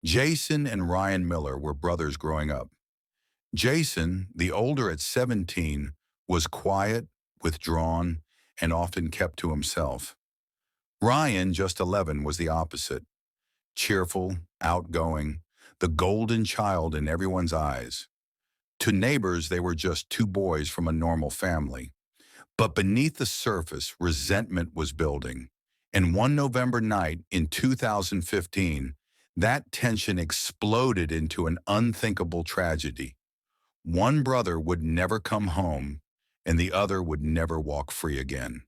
Jason and Ryan Miller were brothers growing up. Jason, the older at 17, was quiet, withdrawn, and often kept to himself. Ryan, just 11, was the opposite: cheerful, outgoing, the golden child in everyone's eyes. To neighbors, they were just two boys from a normal family. But beneath the surface, resentment was building. And one November night in 2015, that tension exploded into an unthinkable tragedy. One brother would never come home, and the other would never walk free again.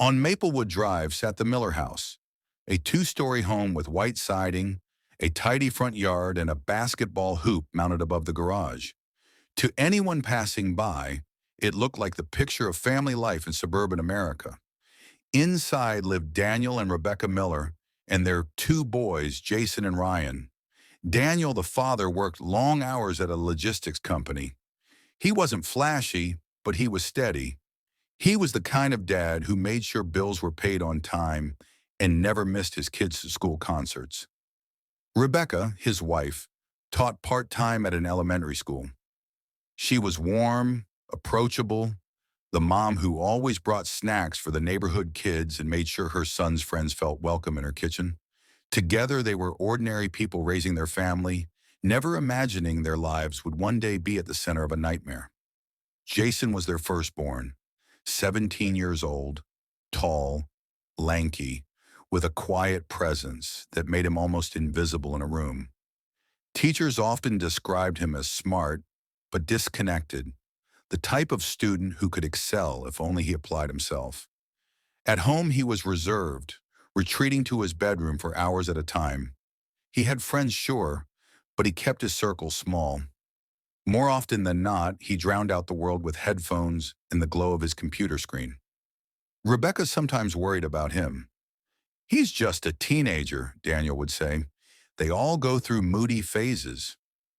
On Maplewood Drive sat the Miller house, a two-story home with white siding, a tidy front yard, and a basketball hoop mounted above the garage. To anyone passing by, it looked like the picture of family life in suburban America. Inside lived Daniel and Rebecca Miller and their two boys, Jason and Ryan. Daniel, the father, worked long hours at a logistics company. He wasn't flashy, but he was steady. He was the kind of dad who made sure bills were paid on time and never missed his kids' school concerts. Rebecca, his wife, taught part-time at an elementary school. She was warm, approachable, the mom who always brought snacks for the neighborhood kids and made sure her son's friends felt welcome in her kitchen. Together, they were ordinary people raising their family, never imagining their lives would one day be at the center of a nightmare. Jason was their firstborn, 17 years old, tall, lanky, with a quiet presence that made him almost invisible in a room. Teachers often described him as smart, but disconnected, the type of student who could excel if only he applied himself. At home, he was reserved, retreating to his bedroom for hours at a time. He had friends, sure, but he kept his circle small. More often than not, he drowned out the world with headphones and the glow of his computer screen. Rebecca sometimes worried about him. "He's just a teenager," Daniel would say. "They all go through moody phases."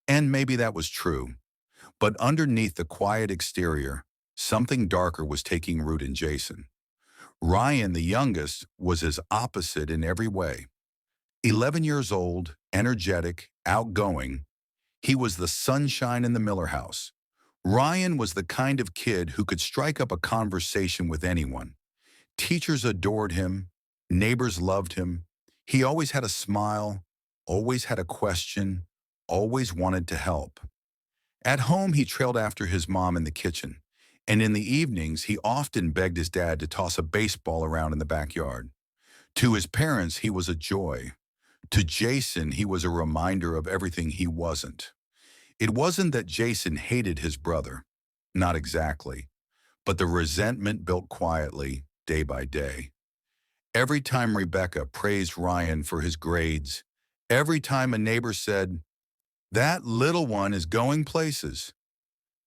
And maybe that was true. But underneath the quiet exterior, something darker was taking root in Jason. Ryan, the youngest, was his opposite in every way. 11 years old, energetic, outgoing, he was the sunshine in the Miller house. Ryan was the kind of kid who could strike up a conversation with anyone. Teachers adored him, neighbors loved him. He always had a smile, always had a question, always wanted to help. At home, he trailed after his mom in the kitchen, and in the evenings, he often begged his dad to toss a baseball around in the backyard. To his parents, he was a joy. To Jason, he was a reminder of everything he wasn't. It wasn't that Jason hated his brother, not exactly, but the resentment built quietly, day by day. Every time Rebecca praised Ryan for his grades, every time a neighbor said, "That little one is going places,"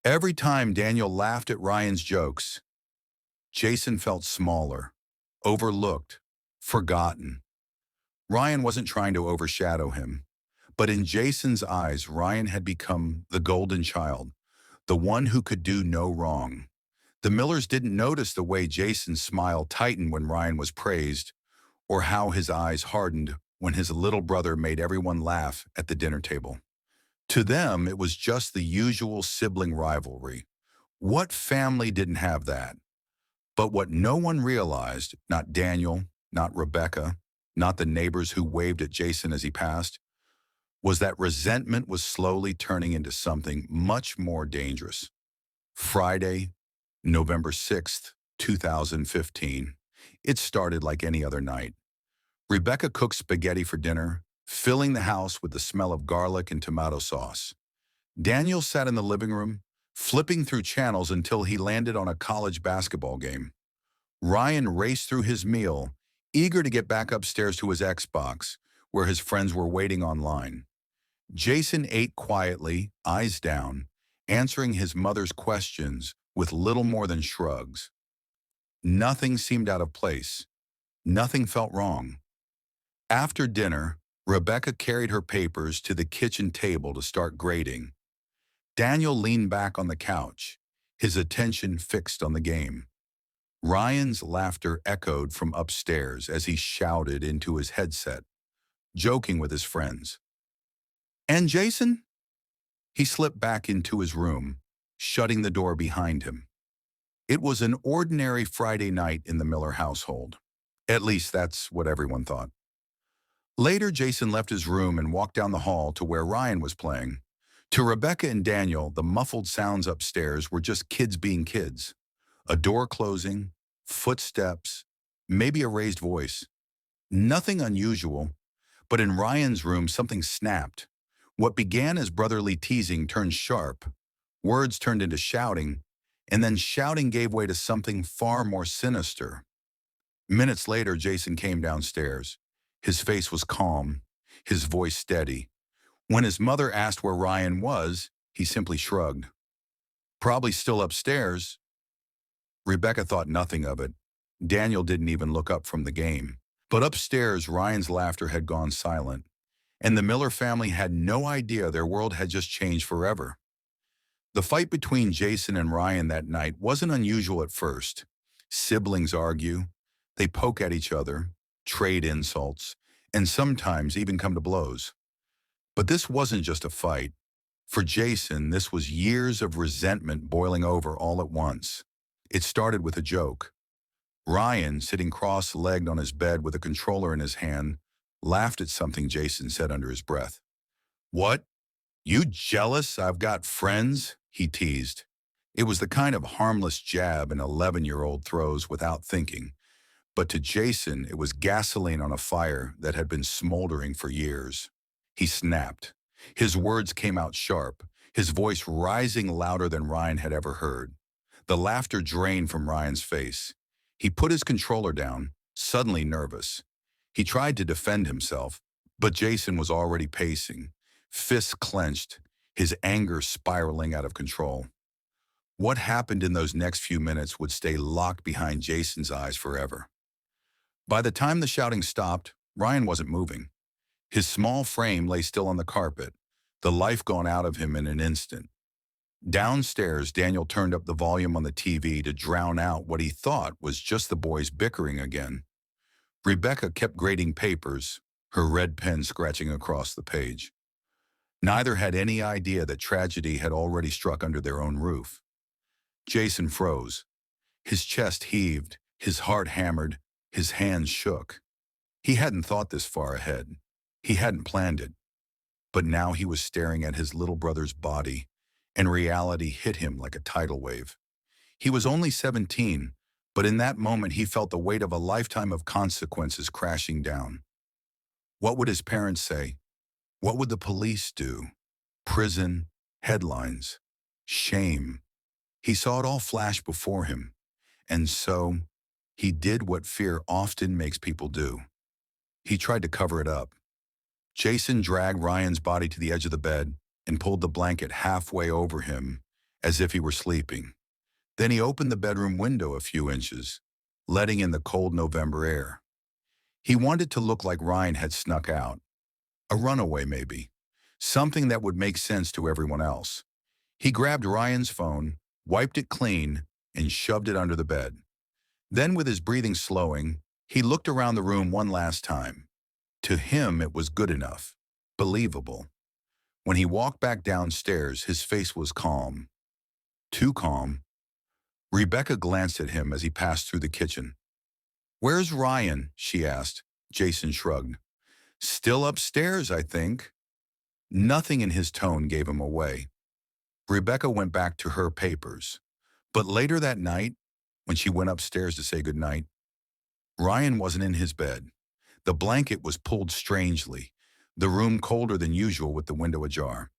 every time Daniel laughed at Ryan's jokes, Jason felt smaller, overlooked, forgotten. Ryan wasn't trying to overshadow him, but in Jason's eyes, Ryan had become the golden child, the one who could do no wrong. The Millers didn't notice the way Jason's smile tightened when Ryan was praised, or how his eyes hardened when his little brother made everyone laugh at the dinner table. To them, it was just the usual sibling rivalry. What family didn't have that? But what no one realized, not Daniel, not Rebecca, not the neighbors who waved at Jason as he passed, was that resentment was slowly turning into something much more dangerous. Friday, November 6th, 2015. It started like any other night. Rebecca cooked spaghetti for dinner, filling the house with the smell of garlic and tomato sauce. Daniel sat in the living room, flipping through channels until he landed on a college basketball game. Ryan raced through his meal, eager to get back upstairs to his Xbox, where his friends were waiting online. Jason ate quietly, eyes down, answering his mother's questions with little more than shrugs. Nothing seemed out of place. Nothing felt wrong. After dinner, Rebecca carried her papers to the kitchen table to start grading. Daniel leaned back on the couch, his attention fixed on the game. Ryan's laughter echoed from upstairs as he shouted into his headset, joking with his friends. And Jason? He slipped back into his room, shutting the door behind him. It was an ordinary Friday night in the Miller household. At least that's what everyone thought. Later, Jason left his room and walked down the hall to where Ryan was playing. To Rebecca and Daniel, the muffled sounds upstairs were just kids being kids. A door closing, footsteps, maybe a raised voice. Nothing unusual, but in Ryan's room something snapped. What began as brotherly teasing turned sharp. Words turned into shouting, and then shouting gave way to something far more sinister. Minutes later, Jason came downstairs. His face was calm, his voice steady. When his mother asked where Ryan was, he simply shrugged. Probably still upstairs. Rebecca thought nothing of it. Daniel didn't even look up from the game. But upstairs, Ryan's laughter had gone silent, and the Miller family had no idea their world had just changed forever. The fight between Jason and Ryan that night wasn't unusual at first. Siblings argue, they poke at each other, trade insults, and sometimes even come to blows. But this wasn't just a fight. For Jason, this was years of resentment boiling over all at once. It started with a joke. Ryan, sitting cross-legged on his bed with a controller in his hand, laughed at something Jason said under his breath. "What? You jealous I've got friends?" he teased. It was the kind of harmless jab an 11-year-old throws without thinking. But to Jason, it was gasoline on a fire that had been smoldering for years. He snapped. His words came out sharp, his voice rising louder than Ryan had ever heard. The laughter drained from Ryan's face. He put his controller down, suddenly nervous. He tried to defend himself, but Jason was already pacing, fists clenched, his anger spiraling out of control. What happened in those next few minutes would stay locked behind Jason's eyes forever. By the time the shouting stopped, Ryan wasn't moving. His small frame lay still on the carpet, the life gone out of him in an instant. Downstairs, Daniel turned up the volume on the TV to drown out what he thought was just the boys bickering again. Rebecca kept grading papers, her red pen scratching across the page. Neither had any idea that tragedy had already struck under their own roof. Jason froze. His chest heaved, his heart hammered, his hands shook. He hadn't thought this far ahead. He hadn't planned it. But now he was staring at his little brother's body, and reality hit him like a tidal wave. He was only 17, but in that moment he felt the weight of a lifetime of consequences crashing down. What would his parents say? What would the police do? Prison, headlines, shame. He saw it all flash before him, and so he did what fear often makes people do. He tried to cover it up. Jason dragged Ryan's body to the edge of the bed and pulled the blanket halfway over him as if he were sleeping. Then he opened the bedroom window a few inches, letting in the cold November air. He wanted to look like Ryan had snuck out. A runaway, maybe. Something that would make sense to everyone else. He grabbed Ryan's phone, wiped it clean, and shoved it under the bed. Then, with his breathing slowing, he looked around the room one last time. To him, it was good enough, believable. When he walked back downstairs, his face was calm. Too calm. Rebecca glanced at him as he passed through the kitchen. "Where's Ryan?" she asked. Jason shrugged. "Still upstairs, I think." Nothing in his tone gave him away. Rebecca went back to her papers. But later that night, when she went upstairs to say goodnight, Ryan wasn't in his bed. The blanket was pulled strangely, the room colder than usual with the window ajar.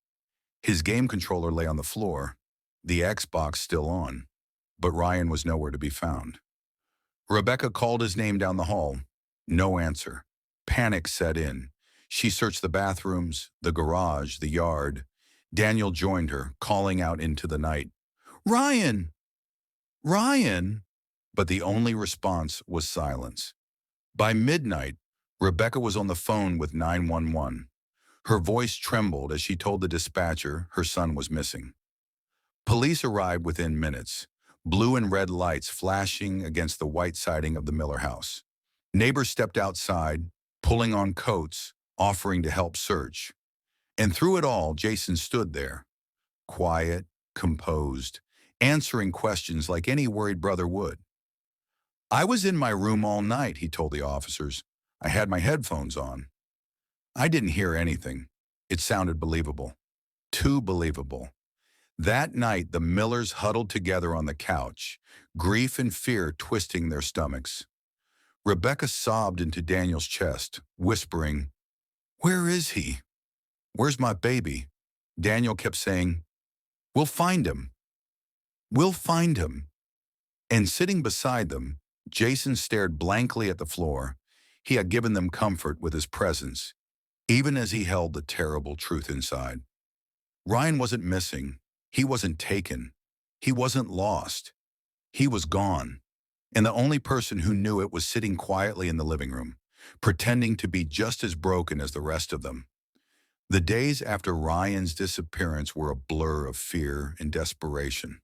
His game controller lay on the floor, the Xbox still on, but Ryan was nowhere to be found. Rebecca called his name down the hall. No answer. Panic set in. She searched the bathrooms, the garage, the yard. Daniel joined her, calling out into the night, "Ryan! Ryan!" But the only response was silence. By midnight, Rebecca was on the phone with 911. Her voice trembled as she told the dispatcher her son was missing. Police arrived within minutes, blue and red lights flashing against the white siding of the Miller house. Neighbors stepped outside, pulling on coats, offering to help search. And through it all, Jason stood there, quiet, composed, answering questions like any worried brother would. "I was in my room all night," he told the officers. "I had my headphones on. I didn't hear anything." It sounded believable. Too believable. That night, the Millers huddled together on the couch, grief and fear twisting their stomachs. Rebecca sobbed into Daniel's chest, whispering, "Where is he? Where's my baby?" Daniel kept saying, "We'll find him. We'll find him." And sitting beside them, Jason stared blankly at the floor. He had given them comfort with his presence, even as he held the terrible truth inside. Ryan wasn't missing. He wasn't taken. He wasn't lost. He was gone. And the only person who knew it was sitting quietly in the living room, pretending to be just as broken as the rest of them. The days after Ryan's disappearance were a blur of fear and desperation.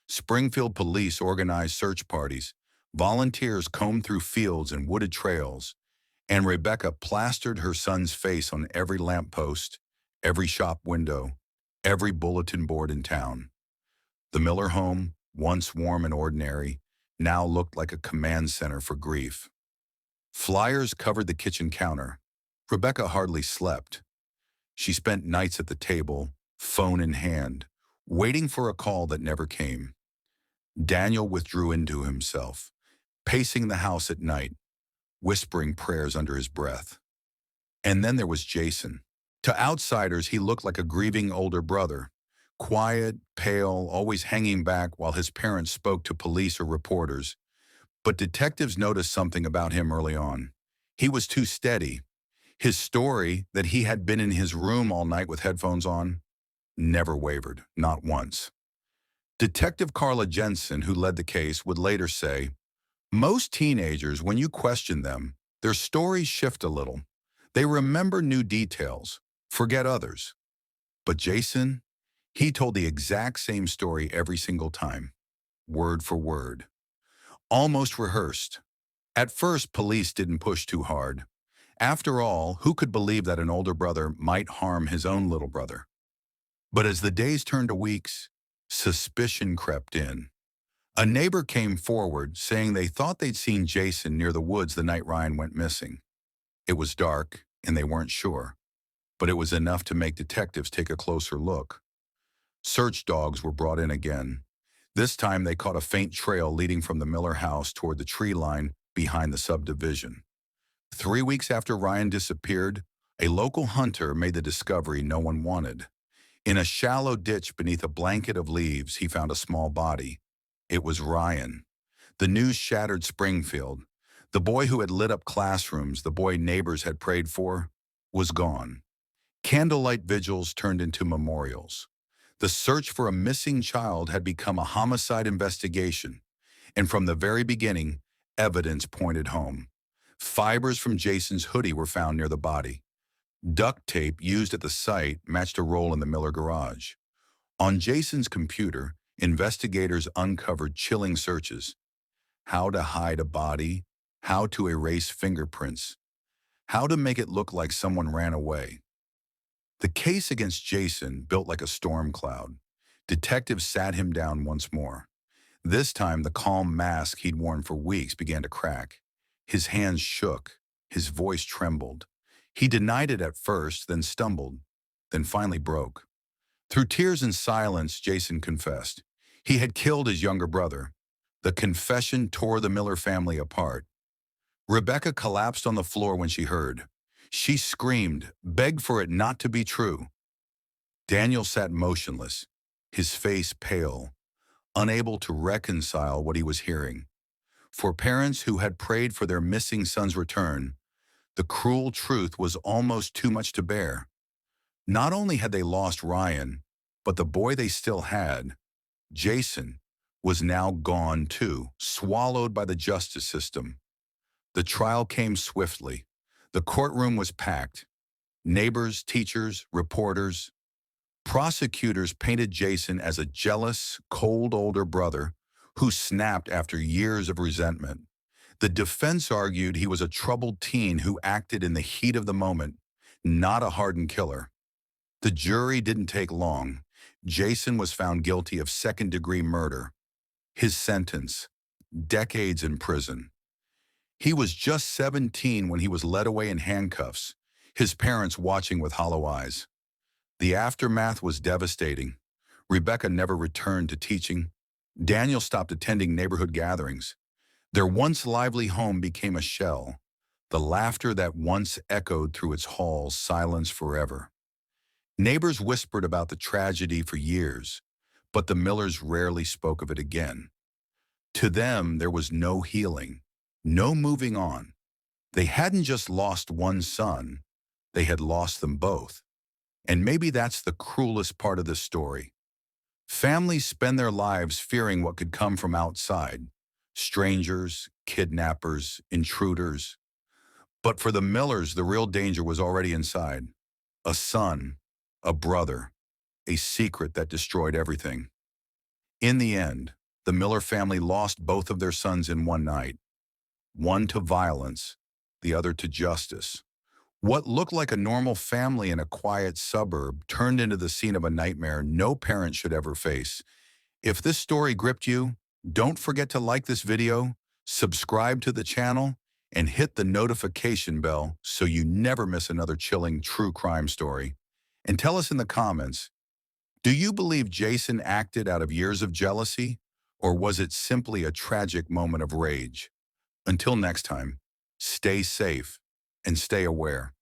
Springfield police organized search parties, volunteers combed through fields and wooded trails, and Rebecca plastered her son's face on every lamppost, every shop window, every bulletin board in town. The Miller home, once warm and ordinary, now looked like a command center for grief. Flyers covered the kitchen counter. Rebecca hardly slept. She spent nights at the table, phone in hand, waiting for a call that never came. Daniel withdrew into himself, pacing the house at night, whispering prayers under his breath. And then there was Jason. To outsiders, he looked like a grieving older brother, quiet, pale, always hanging back while his parents spoke to police or reporters. But detectives noticed something about him early on. He was too steady. His story that he had been in his room all night with headphones on never wavered, not once. Detective Carla Jensen, who led the case, would later say, "Most teenagers, when you question them, their stories shift a little. They remember new details, forget others. But Jason, he told the exact same story every single time, word for word, almost rehearsed. At first, police didn't push too hard. After all, who could believe that an older brother might harm his own little brother? But as the days turned to weeks, suspicion crept in. A neighbor came forward saying they thought they'd seen Jason near the woods the night Ryan went missing. It was dark, and they weren't sure, but it was enough to make detectives take a closer look. Search dogs were brought in again. This time they caught a faint trail leading from the Miller house toward the tree line behind the subdivision. 3 weeks after Ryan disappeared, a local hunter made the discovery no one wanted. In a shallow ditch beneath a blanket of leaves, he found a small body. It was Ryan. The news shattered Springfield. The boy who had lit up classrooms, the boy neighbors had prayed for, was gone. Candlelight vigils turned into memorials. The search for a missing child had become a homicide investigation, and from the very beginning, evidence pointed home. Fibers from Jason's hoodie were found near the body. Duct tape used at the site matched a roll in the Miller garage. On Jason's computer, investigators uncovered chilling searches: how to hide a body, how to erase fingerprints, how to make it look like someone ran away. The case against Jason built like a storm cloud. Detectives sat him down once more. This time, the calm mask he'd worn for weeks began to crack. His hands shook. His voice trembled. He denied it at first, then stumbled, then finally broke. Through tears and silence, Jason confessed. He had killed his younger brother. The confession tore the Miller family apart. Rebecca collapsed on the floor when she heard. She screamed, begged for it not to be true. Daniel sat motionless, his face pale, unable to reconcile what he was hearing. For parents who had prayed for their missing son's return, the cruel truth was almost too much to bear. Not only had they lost Ryan, but the boy they still had, Jason, was now gone too, swallowed by the justice system. The trial came swiftly. The courtroom was packed. Neighbors, teachers, reporters. Prosecutors painted Jason as a jealous, cold older brother who snapped after years of resentment. The defense argued he was a troubled teen who acted in the heat of the moment, not a hardened killer. The jury didn't take long. Jason was found guilty of second-degree murder. His sentence, decades in prison. He was just 17 when he was led away in handcuffs, his parents watching with hollow eyes. The aftermath was devastating. Rebecca never returned to teaching. Daniel stopped attending neighborhood gatherings. Their once lively home became a shell. The laughter that once echoed through its halls silenced forever. Neighbors whispered about the tragedy for years, but the Millers rarely spoke of it again. To them, there was no healing, no moving on. They hadn't just lost one son, they had lost them both. And maybe that's the cruelest part of this story. Families spend their lives fearing what could come from outside. Strangers, kidnappers, intruders. But for the Millers, the real danger was already inside. A son, a brother, a secret that destroyed everything. In the end, the Miller family lost both of their sons in one night. One to violence, the other to justice. What looked like a normal family in a quiet suburb turned into the scene of a nightmare no parent should ever face. If this story gripped you, don't forget to like this video, subscribe to the channel, and hit the notification bell so you never miss another chilling true crime story. And tell us in the comments, do you believe Jason acted out of years of jealousy, or was it simply a tragic moment of rage? Until next time, stay safe and stay aware.